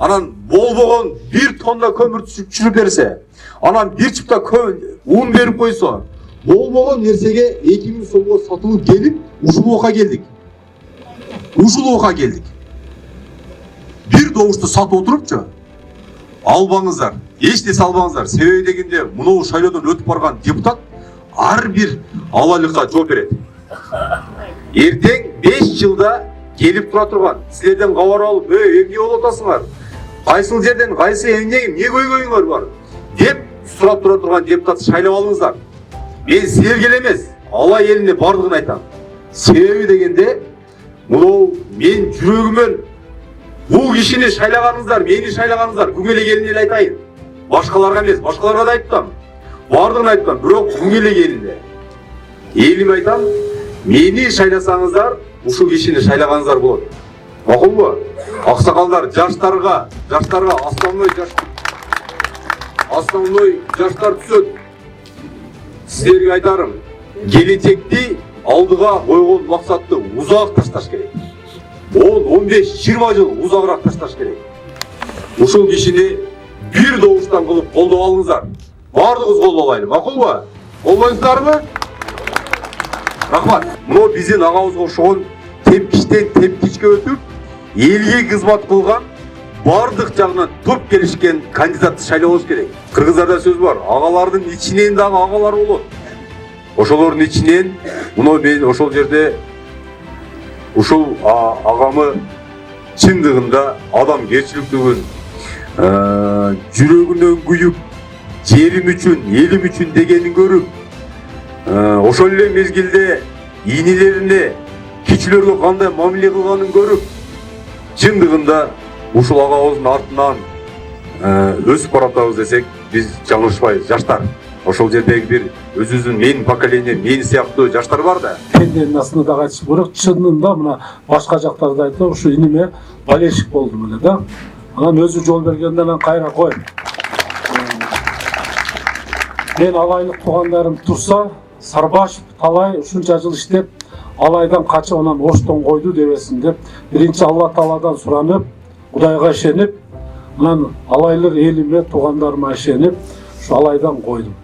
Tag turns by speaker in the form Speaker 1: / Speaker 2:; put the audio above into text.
Speaker 1: анан болбогон 1 тонна көмүр түшүрүп берсе, анан 1 чыпта un берип койсо, болбогон нерсеге 2000 сомго сатылып келип, ушул окка келдик. Бир добушту сатып отурупчу, албаңыздар, эч нерсе албаңыздар. Себеби дегенде, мынау шайлоодон өтүп барган депутат ар бир алайлыкка жооп берет. Эртең 5 жылда келип тура турган, силерден кабар алып, эмне болуп атасыңар? Кайсыл жерден, кайсы эмне көйгөйүңөр бар? деп сурап тура турган депутатты шайлап алыңыздар. Мен силерге эмес, алай элине бардыгын айтам. Себеби дегенде, мынау мен жүрөгүмөн бул кишини шайлаганыңыздар, мени шайлаганыңыздар, күн эле эле айтайын. Башкаларга эмес, башкаларга да айттым. Бардыгын айттым, бирок күн эле элине. Элим айтам, мени шайласаңыздар, ушул кишини шайлаганыңыздар болот. Макулбу? Аксакалдар, жаштарга основной жаштар түсөт. Силерге айтарым, келечекти алдыга койгон максатты узак ташташ керек. 10-15-20 жыл узагыраак ташташ керек. Ушул кишини бир добуштан кылып колдоп алыңыздар. Бардыгыбыз колдолайлы, макулбу? Колдойсуздарбы? Рахмат. Мына биздин агабызга окшогон тепкичтен тепкичке өтүп, элге кызмат кылган, бардык жагынан топ келишкен кандидатты шайлообуз керек. Кыргыздарда сөз бар, агалардын ичинен дагы агалар болот. Ошолордун ичинен мына мен ошол жерде ушул агамы чындыгында адамгерчиликтүүгүн, жүрөгүнөн күйүп, жерим үчүн, элим үчүн дегенин көрүп, ошол эле мезгилде инилерине, кичилерге кандай мамиле кылганын көрүп, чындыгында ушул агабыздын артынан өсүп баратабыз десек, биз жаңылышпайбыз. Жаштар, ошол жердеги бир өзүбүздүн менин поколение, мени сыяктуу жаштар бар да.
Speaker 2: Кенденин астында да айтыш керек, чынында мына башка жактарда айтты, ушу иниме болельщик болдум эле да. Анан өзү жол бергенде анан кайра кой. Мен алайлык туугандарым турса, Сарбашев талай ушунча жыл иштеп, алайдан качып анан оштон койду дебесин деп, биринчи Алла Тааладан суранып, Кудайга ишенип, анан алайлык элиме, туугандарыма ишенип, ушу алайдан койдум.